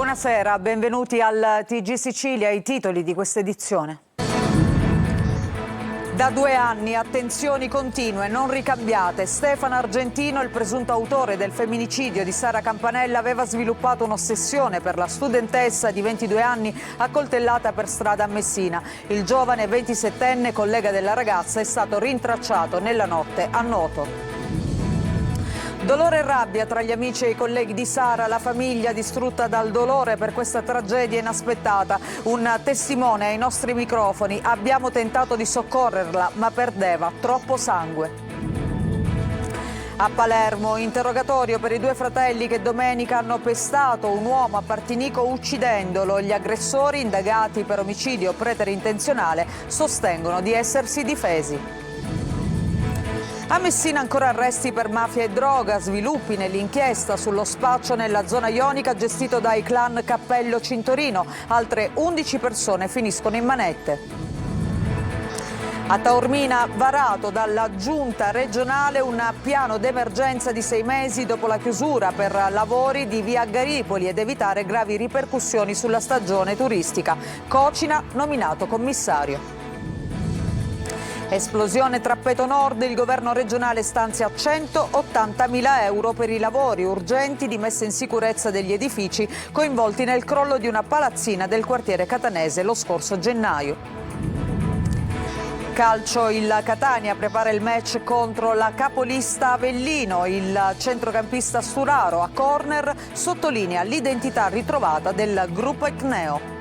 Buonasera, benvenuti al TG Sicilia, i titoli di questa edizione. Da 2 anni, attenzioni continue, non ricambiate. Stefano Argentino, il presunto autore del femminicidio di Sara Campanella, aveva sviluppato un'ossessione per la studentessa di 22 anni accoltellata per strada a Messina. Il giovane 27enne, collega della ragazza, è stato rintracciato nella notte a Noto. Dolore e rabbia tra gli amici e i colleghi di Sara, la famiglia distrutta dal dolore per questa tragedia inaspettata. Un testimone ai nostri microfoni: abbiamo tentato di soccorrerla, ma perdeva troppo sangue. A Palermo, interrogatorio per i 2 fratelli che domenica hanno pestato un uomo a Partinico uccidendolo. Gli aggressori, indagati per omicidio preterintenzionale, sostengono di essersi difesi. A Messina ancora arresti per mafia e droga, sviluppi nell'inchiesta sullo spaccio nella zona ionica gestito dai clan Cappello Cintorino. Altre 11 persone finiscono in manette. A Taormina, varato dalla giunta regionale un piano d'emergenza di 6 mesi dopo la chiusura per lavori di via Garipoli ed evitare gravi ripercussioni sulla stagione turistica. Cocina nominato commissario. Esplosione Trappeto Nord, il governo regionale stanzia 180.000 euro per i lavori urgenti di messa in sicurezza degli edifici coinvolti nel crollo di una palazzina del quartiere catanese lo scorso gennaio. Calcio, il Catania prepara il match contro la capolista Avellino. Il centrocampista Sturaro a corner sottolinea l'identità ritrovata del gruppo Ecneo.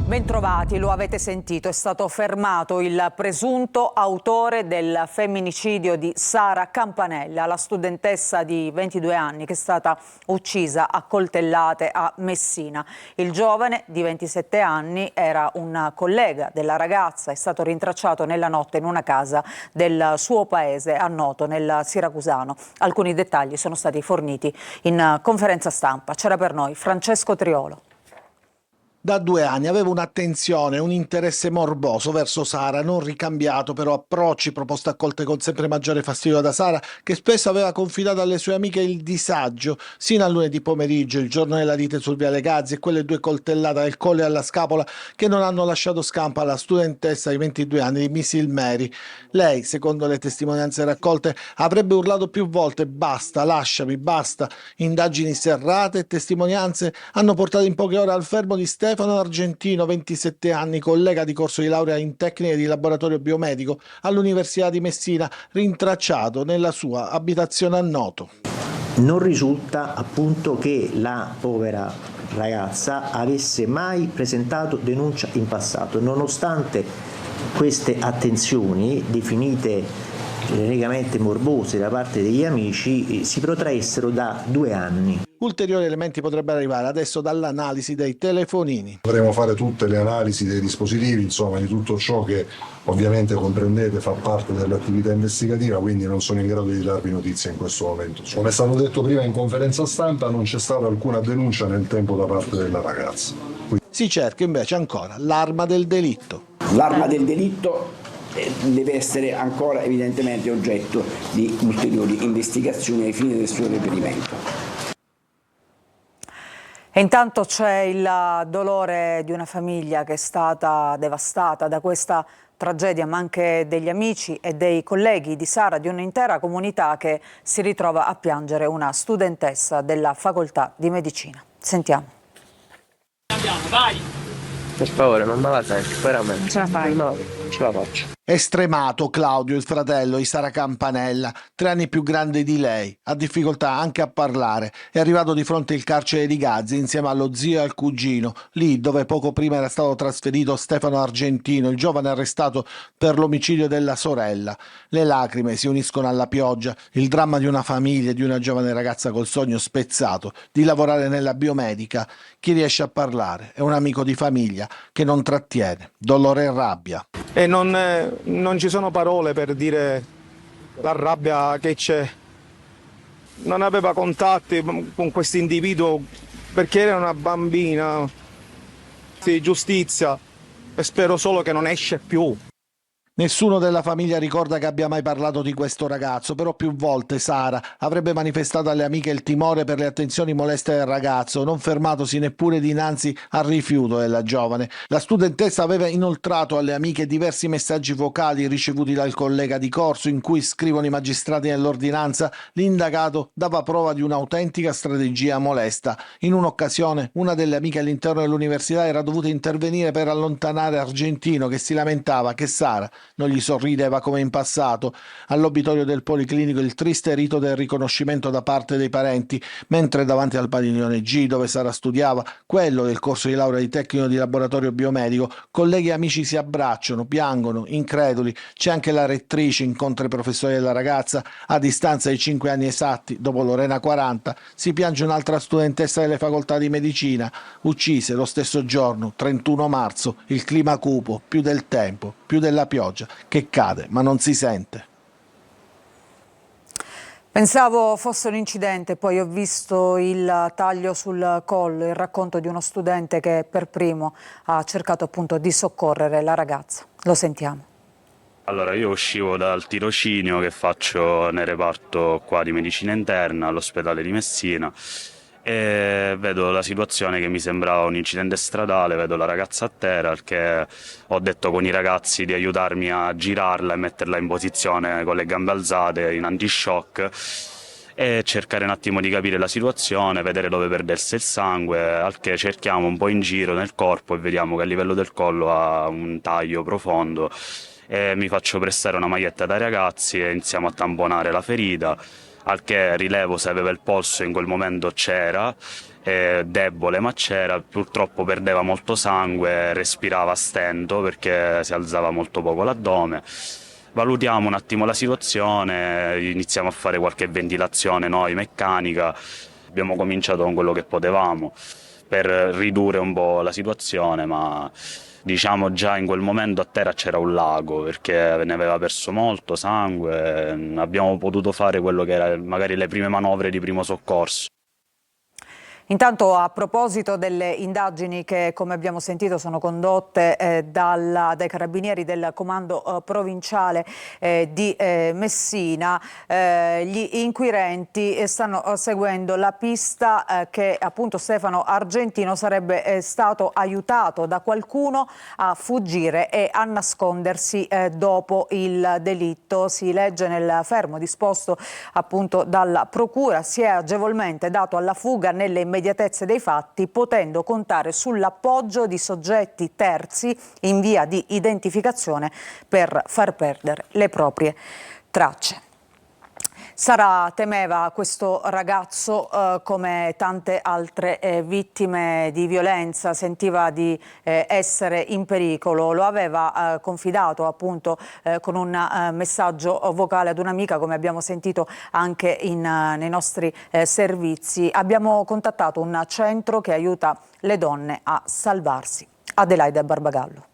Bentrovati, lo avete sentito, è stato fermato il presunto autore del femminicidio di Sara Campanella, la studentessa di 22 anni che è stata uccisa a coltellate a Messina. Il giovane di 27 anni era un collega della ragazza, è stato rintracciato nella notte in una casa del suo paese a Noto, nel Siracusano. Alcuni dettagli sono stati forniti in conferenza stampa. C'era per noi Francesco Triolo. Da 2 anni aveva un'attenzione, un interesse morboso verso Sara, non ricambiato però approcci, proposte accolte con sempre maggiore fastidio da Sara, che spesso aveva confidato alle sue amiche il disagio, sino a lunedì pomeriggio, il giorno della lite sul viale Gazzi e quelle 2 coltellate al collo e alla scapola che non hanno lasciato scampo alla studentessa di 22 anni di Missil Mary. Lei, secondo le testimonianze raccolte, avrebbe urlato più volte «basta, lasciami, basta». Indagini serrate e testimonianze hanno portato in poche ore al fermo di Stefano Argentino, 27 anni, collega di corso di laurea in tecniche di laboratorio biomedico all'Università di Messina, rintracciato nella sua abitazione a Noto. Non risulta appunto che la povera ragazza avesse mai presentato denuncia in passato, nonostante queste attenzioni definite geneticamente morbose da parte degli amici si protraessero da 2 anni. Ulteriori elementi potrebbero arrivare adesso dall'analisi dei telefonini. Dovremo fare tutte le analisi dei dispositivi, insomma di tutto ciò che ovviamente comprendete fa parte dell'attività investigativa, quindi non sono in grado di darvi notizie in questo momento. Come è stato detto prima in conferenza stampa, non c'è stata alcuna denuncia nel tempo da parte della ragazza. Si cerca invece ancora l'arma del delitto. L'arma del delitto deve essere ancora evidentemente oggetto di ulteriori investigazioni ai fini del suo reperimento. E intanto c'è il dolore di una famiglia che è stata devastata da questa tragedia, ma anche degli amici e dei colleghi di Sara, di un'intera comunità che si ritrova a piangere una studentessa della facoltà di medicina. Sentiamo. Andiamo, vai! Per favore, non me la senti, veramente. Non ce la fai? No, ce la faccio. È stremato Claudio, il fratello di Sara Campanella, 3 anni più grande di lei, ha difficoltà anche a parlare. È arrivato di fronte al carcere di Gazzi insieme allo zio e al cugino, lì dove poco prima era stato trasferito Stefano Argentino, il giovane arrestato per l'omicidio della sorella. Le lacrime si uniscono alla pioggia, il dramma di una famiglia e di una giovane ragazza col sogno spezzato di lavorare nella biomedica. Chi riesce a parlare è un amico di famiglia che non trattiene dolore e rabbia. E non ci sono parole per dire la rabbia che c'è. Non aveva contatti con questo individuo perché era una bambina. Sì, giustizia, e spero solo che non esce più. Nessuno della famiglia ricorda che abbia mai parlato di questo ragazzo, però più volte Sara avrebbe manifestato alle amiche il timore per le attenzioni moleste del ragazzo, non fermatosi neppure dinanzi al rifiuto della giovane. La studentessa aveva inoltrato alle amiche diversi messaggi vocali ricevuti dal collega di corso in cui, scrivono i magistrati nell'ordinanza, l'indagato dava prova di un'autentica strategia molesta. In un'occasione, una delle amiche all'interno dell'università era dovuta intervenire per allontanare Argentino, che si lamentava che Sara non gli sorrideva come in passato. All'obitorio del Policlinico il triste rito del riconoscimento da parte dei parenti, mentre davanti al padiglione G, dove Sara studiava, quello del corso di laurea di tecnico di laboratorio biomedico, colleghi e amici si abbracciano, piangono, increduli. C'è anche la rettrice, incontra i professori della ragazza. A distanza di 5 anni esatti, dopo Lorena 40, si piange un'altra studentessa delle facoltà di medicina, uccise lo stesso giorno, 31 marzo, il clima cupo, più del tempo, più della pioggia, che cade ma non si sente. Pensavo fosse un incidente, poi ho visto il taglio sul collo, il racconto di uno studente che per primo ha cercato appunto di soccorrere la ragazza. Lo sentiamo. Allora, io uscivo dal tirocinio che faccio nel reparto qua di medicina interna all'ospedale di Messina e vedo la situazione che mi sembrava un incidente stradale, vedo la ragazza a terra, che ho detto con i ragazzi di aiutarmi a girarla e metterla in posizione con le gambe alzate in antishock e cercare un attimo di capire la situazione, vedere dove perdesse il sangue, al che cerchiamo un po' in giro nel corpo e vediamo che a livello del collo ha un taglio profondo e mi faccio prestare una maglietta dai ragazzi e iniziamo a tamponare la ferita, al che rilevo se aveva il polso, in quel momento c'era, debole ma c'era, purtroppo perdeva molto sangue, respirava a stento perché si alzava molto poco l'addome. Valutiamo un attimo la situazione, iniziamo a fare qualche ventilazione noi, meccanica, abbiamo cominciato con quello che potevamo per ridurre un po' la situazione, ma diciamo già in quel momento a terra c'era un lago perché ne aveva perso molto sangue, abbiamo potuto fare quello che era magari le prime manovre di primo soccorso. Intanto, a proposito delle indagini che, come abbiamo sentito, sono condotte dai carabinieri del comando provinciale di Messina, gli inquirenti stanno seguendo la pista che appunto Stefano Argentino sarebbe stato aiutato da qualcuno a fuggire e a nascondersi dopo il delitto. Si legge nel fermo disposto appunto dalla procura, si è agevolmente dato alla fuga nelle immediatezze dei fatti, potendo contare sull'appoggio di soggetti terzi in via di identificazione per far perdere le proprie tracce. Sara temeva questo ragazzo come tante altre vittime di violenza, sentiva di essere in pericolo, lo aveva confidato appunto con un messaggio vocale ad un'amica, come abbiamo sentito anche nei nostri servizi. Abbiamo contattato un centro che aiuta le donne a salvarsi. Adelaide Barbagallo.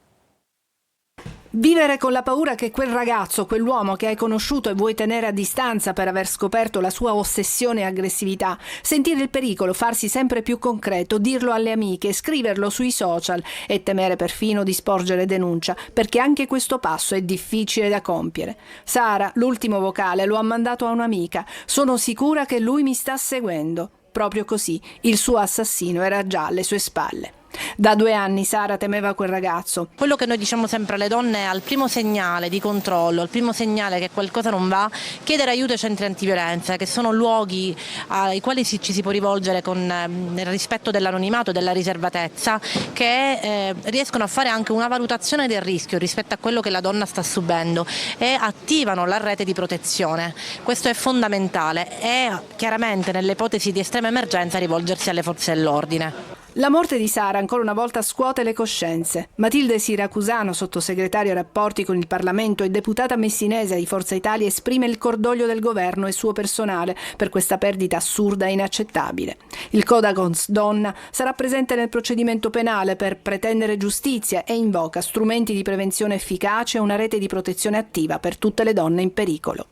Vivere con la paura che quel ragazzo, quell'uomo che hai conosciuto e vuoi tenere a distanza per aver scoperto la sua ossessione e aggressività, sentire il pericolo farsi sempre più concreto, dirlo alle amiche, scriverlo sui social e temere perfino di sporgere denuncia, perché anche questo passo è difficile da compiere. Sara, l'ultimo vocale, lo ha mandato a un'amica. Sono sicura che lui mi sta seguendo. Proprio così, il suo assassino era già alle sue spalle. Da 2 anni Sara temeva quel ragazzo. Quello che noi diciamo sempre alle donne è: al primo segnale di controllo, al primo segnale che qualcosa non va, chiedere aiuto ai centri antiviolenza, che sono luoghi ai quali ci si può rivolgere con il rispetto dell'anonimato, della riservatezza, che riescono a fare anche una valutazione del rischio rispetto a quello che la donna sta subendo e attivano la rete di protezione. Questo è fondamentale e chiaramente nelle ipotesi di estrema emergenza rivolgersi alle forze dell'ordine. La morte di Sara ancora una volta scuote le coscienze. Matilde Siracusano, sottosegretario ai rapporti con il Parlamento e deputata messinese di Forza Italia, esprime il cordoglio del governo e suo personale per questa perdita assurda e inaccettabile. Il Codacons Donna sarà presente nel procedimento penale per pretendere giustizia e invoca strumenti di prevenzione efficace e una rete di protezione attiva per tutte le donne in pericolo.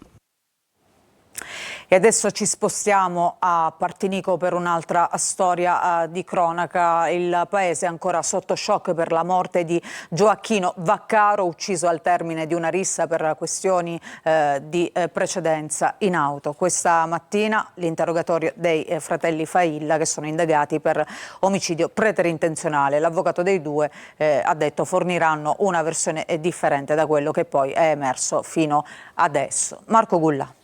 E adesso ci spostiamo a Partinico per un'altra storia di cronaca. Il paese è ancora sotto shock per la morte di Gioacchino Vaccaro, ucciso al termine di una rissa per questioni di precedenza in auto. Questa mattina l'interrogatorio dei fratelli Failla, che sono indagati per omicidio preterintenzionale. L'avvocato dei due ha detto forniranno una versione differente da quello che poi è emerso fino adesso. Marco Gulla.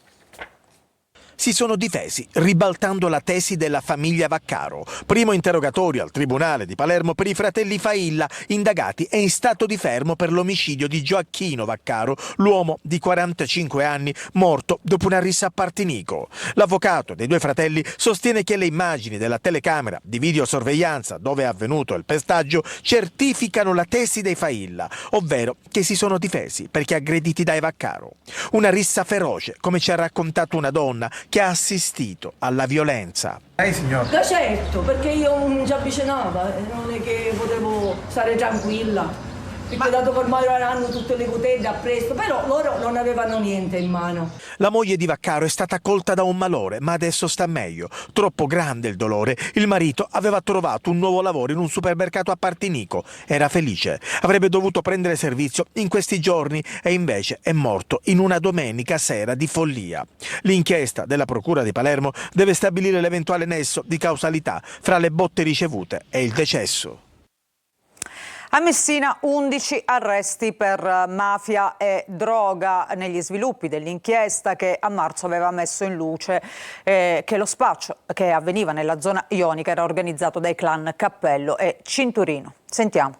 Si sono difesi, ribaltando la tesi della famiglia Vaccaro. Primo interrogatorio al Tribunale di Palermo per i fratelli Failla, indagati e in stato di fermo per l'omicidio di Gioacchino Vaccaro, l'uomo di 45 anni, morto dopo una rissa a Partinico. L'avvocato dei due fratelli sostiene che le immagini della telecamera di videosorveglianza dove è avvenuto il pestaggio certificano la tesi dei Failla, ovvero che si sono difesi perché aggrediti dai Vaccaro. Una rissa feroce, come ci ha raccontato una donna che ha assistito alla violenza. Signor? Da certo, perché io non ci avvicinava, non è che potevo stare tranquilla. Perché dato che ormai hanno tutte le cotelle appresso, però loro non avevano niente in mano. La moglie di Vaccaro è stata colta da un malore, ma adesso sta meglio. Troppo grande il dolore. Il marito aveva trovato un nuovo lavoro in un supermercato a Partinico. Era felice. Avrebbe dovuto prendere servizio in questi giorni e invece è morto in una domenica sera di follia. L'inchiesta della Procura di Palermo deve stabilire l'eventuale nesso di causalità fra le botte ricevute e il decesso. A Messina 11 arresti per mafia e droga negli sviluppi dell'inchiesta che a marzo aveva messo in luce che lo spaccio che avveniva nella zona ionica era organizzato dai clan Cappello e Cinturino. Sentiamo.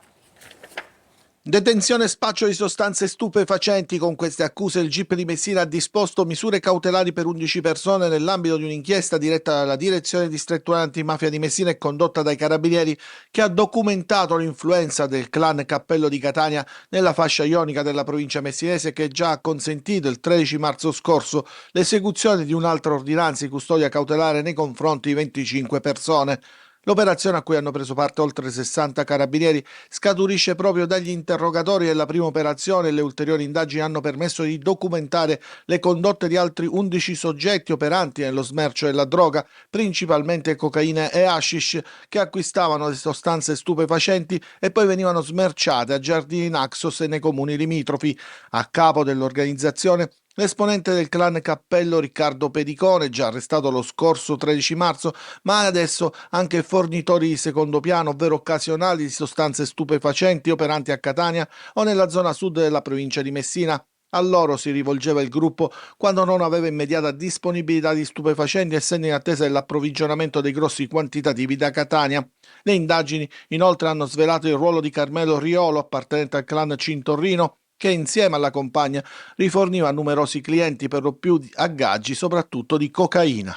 Detenzione e spaccio di sostanze stupefacenti. Con queste accuse il GIP di Messina ha disposto misure cautelari per 11 persone nell'ambito di un'inchiesta diretta dalla Direzione Distrettuale Antimafia di Messina e condotta dai Carabinieri, che ha documentato l'influenza del clan Cappello di Catania nella fascia ionica della provincia messinese, che già ha consentito il 13 marzo scorso l'esecuzione di un'altra ordinanza di custodia cautelare nei confronti di 25 persone. L'operazione, a cui hanno preso parte oltre 60 carabinieri, scaturisce proprio dagli interrogatori della prima operazione e le ulteriori indagini hanno permesso di documentare le condotte di altri 11 soggetti operanti nello smercio della droga, principalmente cocaina e hashish, che acquistavano le sostanze stupefacenti e poi venivano smerciate a Giardini Naxos e nei comuni limitrofi. A capo dell'organizzazione l'esponente del clan Cappello Riccardo Pedicone, già arrestato lo scorso 13 marzo, ma adesso anche fornitori di secondo piano, ovvero occasionali di sostanze stupefacenti operanti a Catania o nella zona sud della provincia di Messina. A loro si rivolgeva il gruppo quando non aveva immediata disponibilità di stupefacenti, essendo in attesa dell'approvvigionamento dei grossi quantitativi da Catania. Le indagini inoltre hanno svelato il ruolo di Carmelo Riolo, appartenente al clan Cintorrino, che insieme alla compagna riforniva numerosi clienti, per lo più a gaggi, soprattutto di cocaina.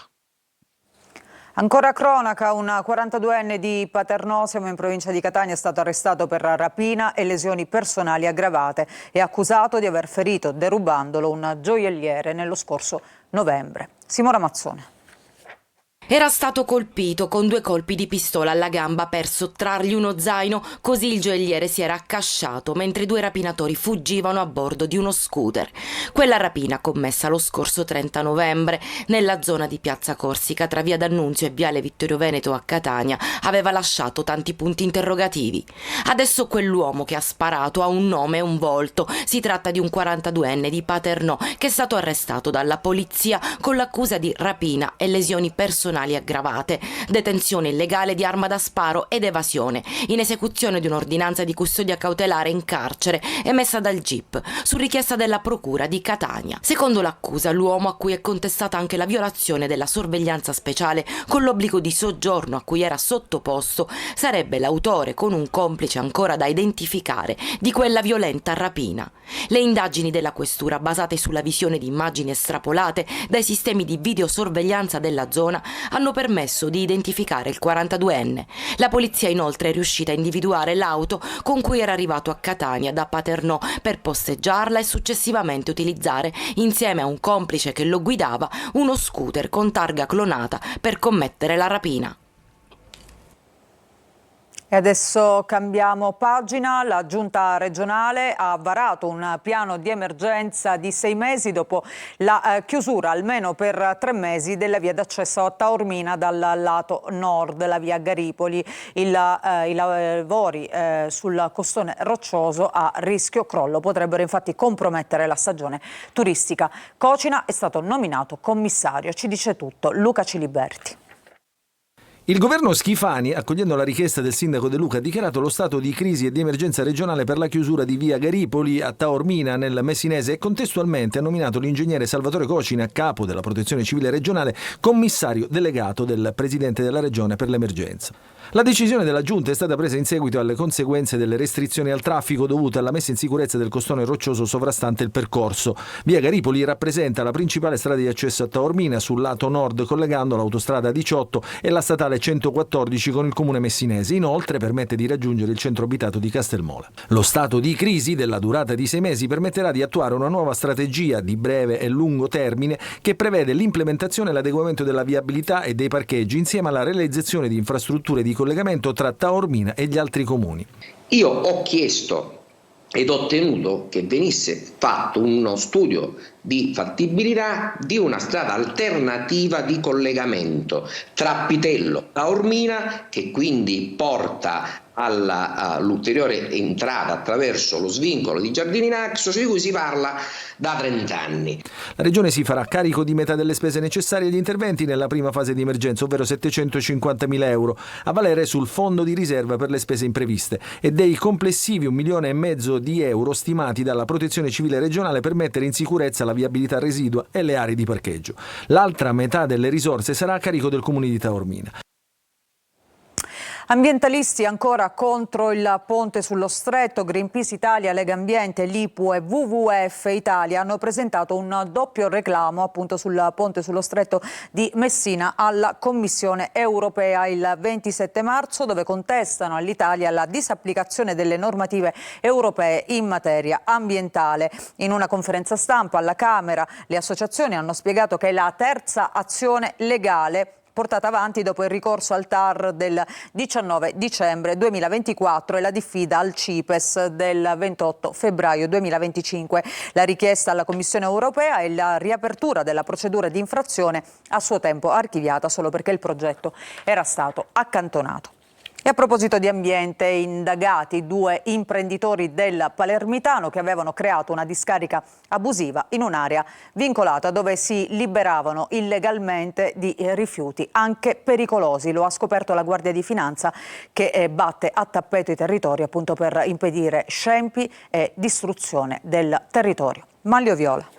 Ancora cronaca, un 42enne di Paternò, siamo in provincia di Catania, è stato arrestato per rapina e lesioni personali aggravate e accusato di aver ferito derubandolo un gioielliere nello scorso novembre. Simona Mazzone. Era stato colpito con 2 colpi di pistola alla gamba per sottrargli uno zaino, così il gioielliere si era accasciato mentre 2 rapinatori fuggivano a bordo di uno scooter. Quella rapina, commessa lo scorso 30 novembre nella zona di Piazza Corsica tra via D'Annunzio e viale Vittorio Veneto a Catania, aveva lasciato tanti punti interrogativi. Adesso quell'uomo che ha sparato ha un nome e un volto. Si tratta di un 42enne di Paternò che è stato arrestato dalla polizia con l'accusa di rapina e lesioni personali aggravate, detenzione illegale di arma da sparo ed evasione, in esecuzione di un'ordinanza di custodia cautelare in carcere emessa dal GIP su richiesta della Procura di Catania. Secondo l'accusa, l'uomo, a cui è contestata anche la violazione della sorveglianza speciale con l'obbligo di soggiorno a cui era sottoposto, sarebbe l'autore, con un complice ancora da identificare, di quella violenta rapina. Le indagini della questura, basate sulla visione di immagini estrapolate dai sistemi di videosorveglianza della zona, hanno permesso di identificare il 42enne. La polizia inoltre è riuscita a individuare l'auto con cui era arrivato a Catania da Paternò per posteggiarla e successivamente utilizzare, insieme a un complice che lo guidava, uno scooter con targa clonata per commettere la rapina. E adesso cambiamo pagina. La Giunta regionale ha varato un piano di emergenza di 6 mesi dopo la chiusura, almeno per 3 mesi, della via d'accesso a Taormina dal lato nord, la via Garipoli. I lavori sul costone roccioso a rischio crollo potrebbero infatti compromettere la stagione turistica. Cocina è stato nominato commissario. Ci dice tutto Luca Ciliberti. Il governo Schifani, accogliendo la richiesta del sindaco De Luca, ha dichiarato lo stato di crisi e di emergenza regionale per la chiusura di via Garipoli a Taormina nel Messinese e contestualmente ha nominato l'ingegnere Salvatore Cocina, capo della Protezione Civile regionale, commissario delegato del presidente della regione per l'emergenza. La decisione della Giunta è stata presa in seguito alle conseguenze delle restrizioni al traffico dovute alla messa in sicurezza del costone roccioso sovrastante il percorso. Via Garipoli rappresenta la principale strada di accesso a Taormina sul lato nord, collegando l'autostrada 18 e la statale 114 con il comune messinese. Inoltre permette di raggiungere il centro abitato di Castelmola. Lo stato di crisi della durata di 6 mesi permetterà di attuare una nuova strategia di breve e lungo termine che prevede l'implementazione e l'adeguamento della viabilità e dei parcheggi insieme alla realizzazione di infrastrutture di collegamento tra Taormina e gli altri comuni. Io ho chiesto ed ottenuto che venisse fatto uno studio di fattibilità di una strada alternativa di collegamento tra Pitello e Taormina, che quindi porta all'ulteriore entrata attraverso lo svincolo di Giardini Naxos, di cui si parla da 30 anni. La Regione si farà carico di metà delle spese necessarie agli interventi nella prima fase di emergenza, ovvero 750.000 euro, a valere sul fondo di riserva per le spese impreviste, e dei complessivi 1,5 milioni di euro stimati dalla Protezione Civile regionale per mettere in sicurezza la viabilità residua e le aree di parcheggio. L'altra metà delle risorse sarà a carico del comune di Taormina. Ambientalisti ancora contro il ponte sullo Stretto. Greenpeace Italia, Lega Ambiente, l'IPU e WWF Italia hanno presentato un doppio reclamo appunto sul ponte sullo Stretto di Messina alla Commissione europea il 27 marzo, dove contestano all'Italia la disapplicazione delle normative europee in materia ambientale. In una conferenza stampa alla Camera le associazioni hanno spiegato che è la terza azione legale portata avanti dopo il ricorso al TAR del 19 dicembre 2024 e la diffida al CIPES del 28 febbraio 2025. La richiesta alla Commissione europea è la riapertura della procedura di infrazione, a suo tempo archiviata solo perché il progetto era stato accantonato. E a proposito di ambiente, indagati 2 imprenditori del Palermitano che avevano creato una discarica abusiva in un'area vincolata dove si liberavano illegalmente di rifiuti, anche pericolosi. Lo ha scoperto la Guardia di Finanza, che batte a tappeto i territori appunto per impedire scempi e distruzione del territorio. Manlio Viola.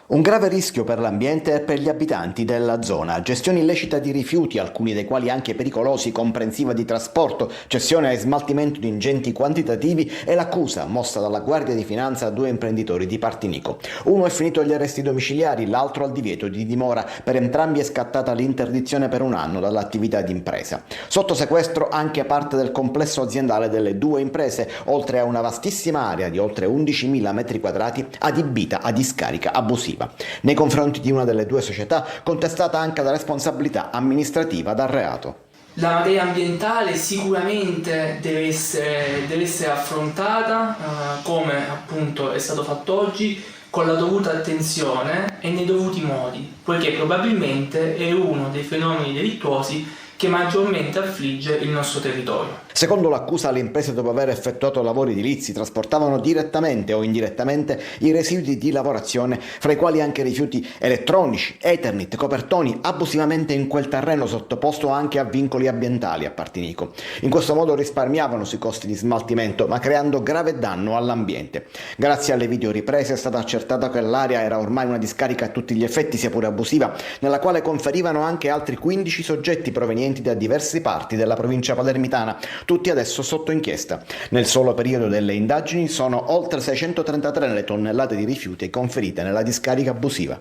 Un grave rischio per l'ambiente e per gli abitanti della zona. Gestione illecita di rifiuti, alcuni dei quali anche pericolosi, comprensiva di trasporto, cessione e smaltimento di ingenti quantitativi e l'accusa mossa dalla Guardia di Finanza a 2 imprenditori di Partinico. Uno è finito agli arresti domiciliari, l'altro al divieto di dimora. Per entrambi è scattata l'interdizione per 1 anno dall'attività d'impresa. Sotto sequestro anche parte del complesso aziendale delle 2 imprese, oltre a una vastissima area di oltre 11.000 metri quadrati adibita a discarica abusiva. Nei confronti di una delle 2 società contestata anche la responsabilità amministrativa dal reato. La materia ambientale sicuramente deve essere affrontata come appunto è stato fatto oggi, con la dovuta attenzione e nei dovuti modi, poiché probabilmente è uno dei fenomeni delittuosi che maggiormente affligge il nostro territorio. Secondo l'accusa, le imprese, dopo aver effettuato lavori edilizi, trasportavano direttamente o indirettamente i residui di lavorazione, fra i quali anche rifiuti elettronici, Eternit, copertoni, abusivamente in quel terreno sottoposto anche a vincoli ambientali a Partinico. In questo modo risparmiavano sui costi di smaltimento, ma creando grave danno all'ambiente. Grazie alle videoriprese è stata accertata che l'area era ormai una discarica a tutti gli effetti, sia pure abusiva, nella quale conferivano anche altri 15 soggetti provenienti da diverse parti della provincia palermitana, tutti adesso sotto inchiesta. Nel solo periodo delle indagini sono oltre 633 le tonnellate di rifiuti conferite nella discarica abusiva.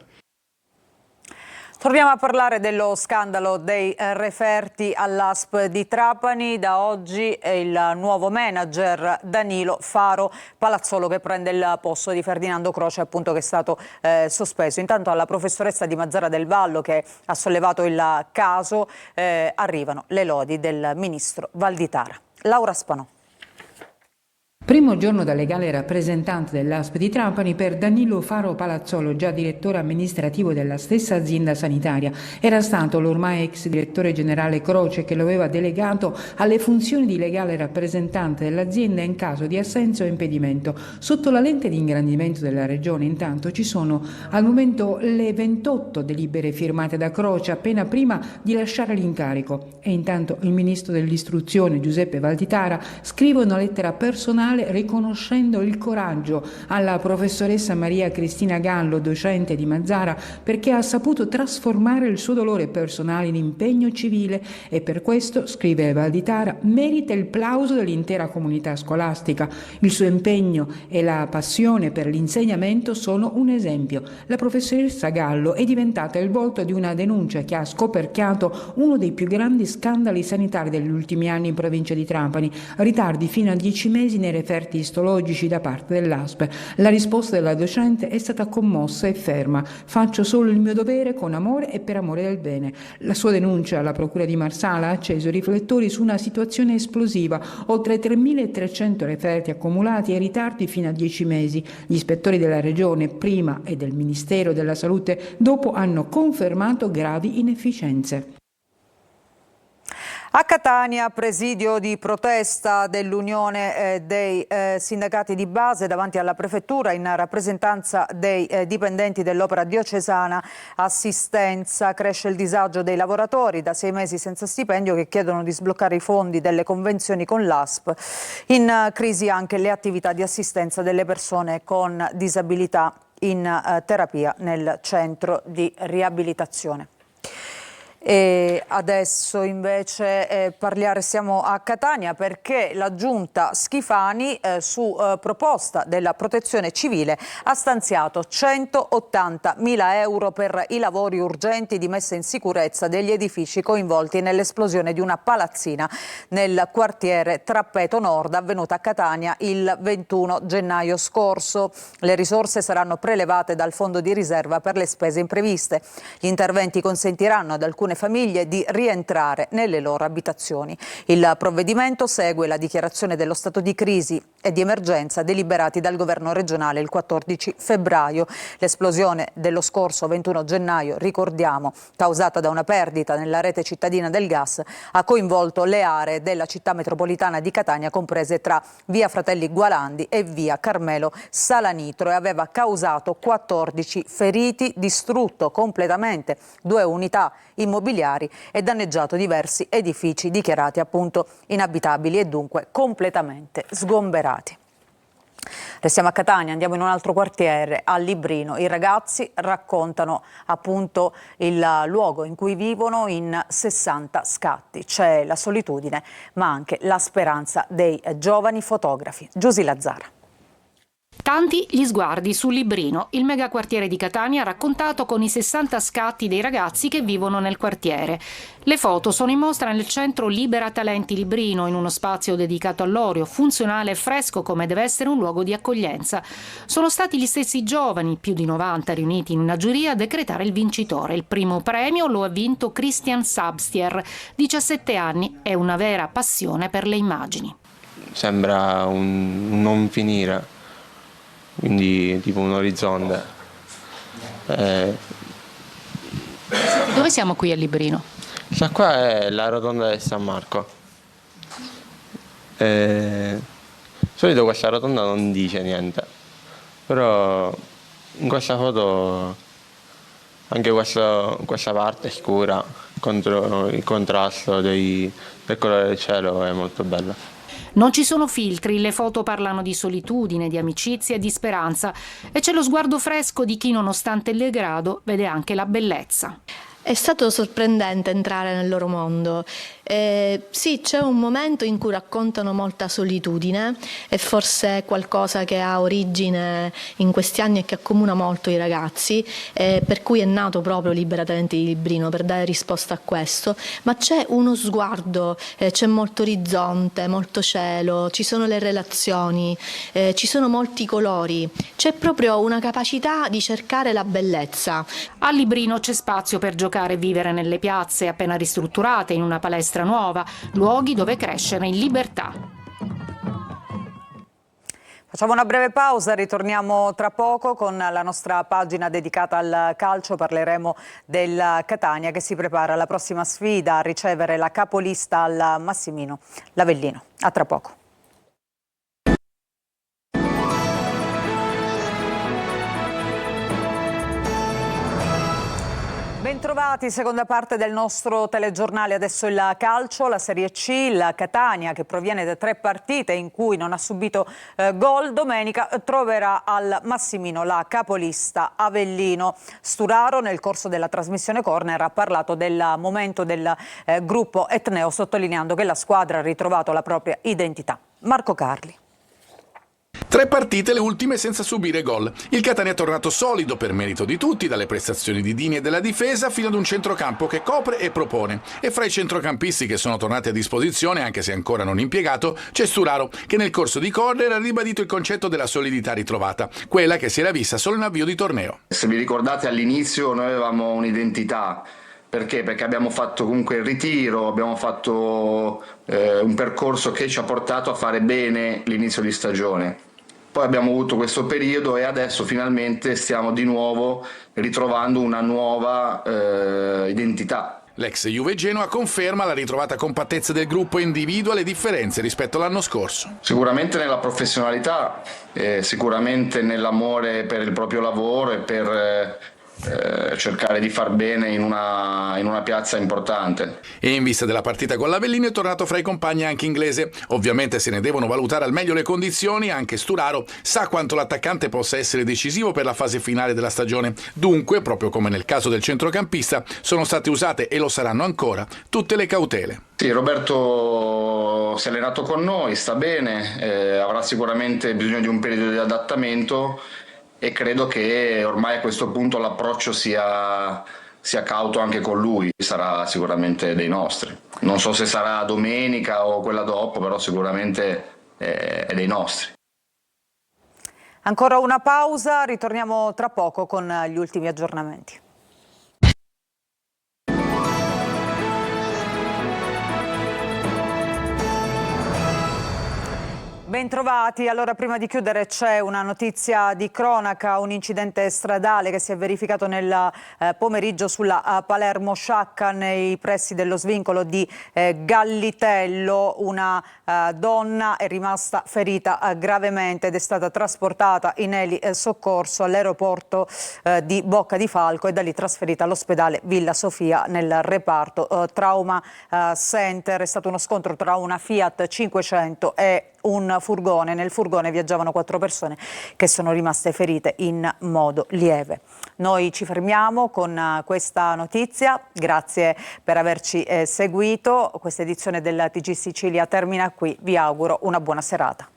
Torniamo a parlare dello scandalo dei referti all'ASP di Trapani. Da oggi è il nuovo manager Danilo Faro Palazzolo che prende il posto di Ferdinando Croce, appunto, che è stato sospeso. Intanto alla professoressa di Mazara del Vallo, che ha sollevato il caso, arrivano le lodi del ministro Valditara. Laura Spanò. Primo giorno da legale rappresentante dell'ASP di Trapani per Danilo Faro Palazzolo, già direttore amministrativo della stessa azienda sanitaria. Era stato l'ormai ex direttore generale Croce che lo aveva delegato alle funzioni di legale rappresentante dell'azienda in caso di assenza o impedimento. Sotto la lente di ingrandimento della regione, intanto, ci sono al momento le 28 delibere firmate da Croce appena prima di lasciare l'incarico. E intanto il ministro dell'istruzione Giuseppe Valditara scrive una lettera personale riconoscendo il coraggio alla professoressa Maria Cristina Gallo, docente di Mazara, perché ha saputo trasformare il suo dolore personale in impegno civile e per questo, scrive Valditara, merita il plauso dell'intera comunità scolastica. Il suo impegno e la passione per l'insegnamento sono un esempio. La professoressa Gallo è diventata il volto di una denuncia che ha scoperchiato uno dei più grandi scandali sanitari degli ultimi anni in provincia di Trapani, ritardi fino a 10 mesi nei referti istologici da parte dell'ASP. La risposta della docente è stata commossa e ferma. Faccio solo il mio dovere con amore e per amore del bene. La sua denuncia alla procura di Marsala ha acceso i riflettori su una situazione esplosiva, oltre 3.300 referti accumulati e ritardi fino a 10 mesi. Gli ispettori della regione prima e del Ministero della Salute dopo hanno confermato gravi inefficienze. A Catania, presidio di protesta dell'Unione dei sindacati di base davanti alla prefettura in rappresentanza dei dipendenti dell'opera diocesana assistenza. Cresce il disagio dei lavoratori da 6 mesi senza stipendio che chiedono di sbloccare i fondi delle convenzioni con l'ASP. In crisi anche le attività di assistenza delle persone con disabilità in terapia nel centro di riabilitazione. E adesso invece restiamo a Catania perché la giunta Schifani su proposta della Protezione Civile ha stanziato 180.000 euro per i lavori urgenti di messa in sicurezza degli edifici coinvolti nell'esplosione di una palazzina nel quartiere Trappeto Nord avvenuta a Catania il 21 gennaio scorso. Le risorse saranno prelevate dal fondo di riserva per le spese impreviste. Gli interventi consentiranno ad alcune famiglie di rientrare nelle loro abitazioni. Il provvedimento segue la dichiarazione dello stato di crisi e di emergenza deliberati dal governo regionale il 14 febbraio. L'esplosione dello scorso 21 gennaio, ricordiamo, causata da una perdita nella rete cittadina del gas, ha coinvolto le aree della città metropolitana di Catania comprese tra via Fratelli Gualandi e via Carmelo Salanitro e aveva causato 14 feriti, distrutto completamente 2 unità immobiliari e danneggiato diversi edifici dichiarati appunto inabitabili e dunque completamente sgomberati. Restiamo a Catania, andiamo in un altro quartiere, a Librino. I ragazzi raccontano appunto il luogo in cui vivono in 60 scatti. C'è la solitudine ma anche la speranza dei giovani fotografi. Giusy Lazzara. Tanti gli sguardi su Librino, il megaquartiere di Catania raccontato con i 60 scatti dei ragazzi che vivono nel quartiere. Le foto sono in mostra nel centro Libera Talenti Librino, in uno spazio dedicato all'olio, funzionale e fresco come deve essere un luogo di accoglienza. Sono stati gli stessi giovani, più di 90 riuniti in una giuria, a decretare il vincitore. Il primo premio lo ha vinto Christian Sabstier, 17 anni e una vera passione per le immagini. Sembra un non finire. Quindi tipo un orizzonte. Dove siamo qui a Librino? Questa qua è la rotonda del San Marco. Di solito questa rotonda non dice niente, però in questa foto anche questa parte scura contro il contrasto del colore del cielo è molto bella. Non ci sono filtri, le foto parlano di solitudine, di amicizia e di speranza e c'è lo sguardo fresco di chi nonostante il degrado vede anche la bellezza. È stato sorprendente entrare nel loro mondo. Sì, c'è un momento in cui raccontano molta solitudine e forse è qualcosa che ha origine in questi anni e che accomuna molto i ragazzi, per cui è nato proprio Libera Talenti di Librino, per dare risposta a questo. Ma c'è uno sguardo, c'è molto orizzonte, molto cielo, ci sono le relazioni, ci sono molti colori, c'è proprio una capacità di cercare la bellezza. A Librino c'è spazio per giocare e vivere nelle piazze appena ristrutturate, in una palestra nuova, luoghi dove crescere in libertà. Facciamo una breve pausa, ritorniamo tra poco con la nostra pagina dedicata al calcio. Parleremo del Catania che si prepara alla prossima sfida a ricevere la capolista al Massimino l'Avellino. A tra poco. Bentrovati, seconda parte del nostro telegiornale. Adesso il calcio, la Serie C, il Catania che proviene da 3 partite in cui non ha subito gol, domenica troverà al Massimino la capolista Avellino. Sturaro nel corso della trasmissione Corner ha parlato del momento del gruppo etneo, sottolineando che la squadra ha ritrovato la propria identità. Marco Carli. 3 partite, le ultime senza subire gol. Il Catania è tornato solido per merito di tutti, dalle prestazioni di Dini e della difesa fino ad un centrocampo che copre e propone. E fra i centrocampisti che sono tornati a disposizione, anche se ancora non impiegato, c'è Sturaro, che nel corso di corner ha ribadito il concetto della solidità ritrovata, quella che si era vista solo in avvio di torneo. Se vi ricordate, all'inizio noi avevamo un'identità. Perché? Perché abbiamo fatto comunque il ritiro, abbiamo fatto un percorso che ci ha portato a fare bene l'inizio di stagione. Poi abbiamo avuto questo periodo e adesso finalmente stiamo di nuovo ritrovando una nuova identità. L'ex Juve Genoa conferma la ritrovata compattezza del gruppo e individua le differenze rispetto all'anno scorso. Sicuramente nella professionalità, sicuramente nell'amore per il proprio lavoro e per cercare di far bene in una piazza importante. E in vista della partita con l'Avellino è tornato fra i compagni anche Inglese. Ovviamente se ne devono valutare al meglio le condizioni, anche Sturaro sa quanto l'attaccante possa essere decisivo per la fase finale della stagione. Dunque, proprio come nel caso del centrocampista, sono state usate, e lo saranno ancora, tutte le cautele. Sì, Roberto si è allenato con noi, sta bene, avrà sicuramente bisogno di un periodo di adattamento e credo che ormai a questo punto l'approccio sia cauto anche con lui, sarà sicuramente dei nostri. Non so se sarà domenica o quella dopo, però sicuramente è dei nostri. Ancora una pausa, ritorniamo tra poco con gli ultimi aggiornamenti. Bentrovati, allora prima di chiudere c'è una notizia di cronaca, un incidente stradale che si è verificato nel pomeriggio sulla Palermo-Sciacca nei pressi dello svincolo di Gallitello. Una donna è rimasta ferita gravemente ed è stata trasportata in elisoccorso all'aeroporto di Bocca di Falco e da lì trasferita all'ospedale Villa Sofia nel reparto Trauma Center. È stato uno scontro tra una Fiat 500 e un furgone. Nel furgone viaggiavano 4 persone che sono rimaste ferite in modo lieve. Noi ci fermiamo con questa notizia. Grazie per averci seguito. Questa edizione del TG Sicilia termina qui. Vi auguro una buona serata.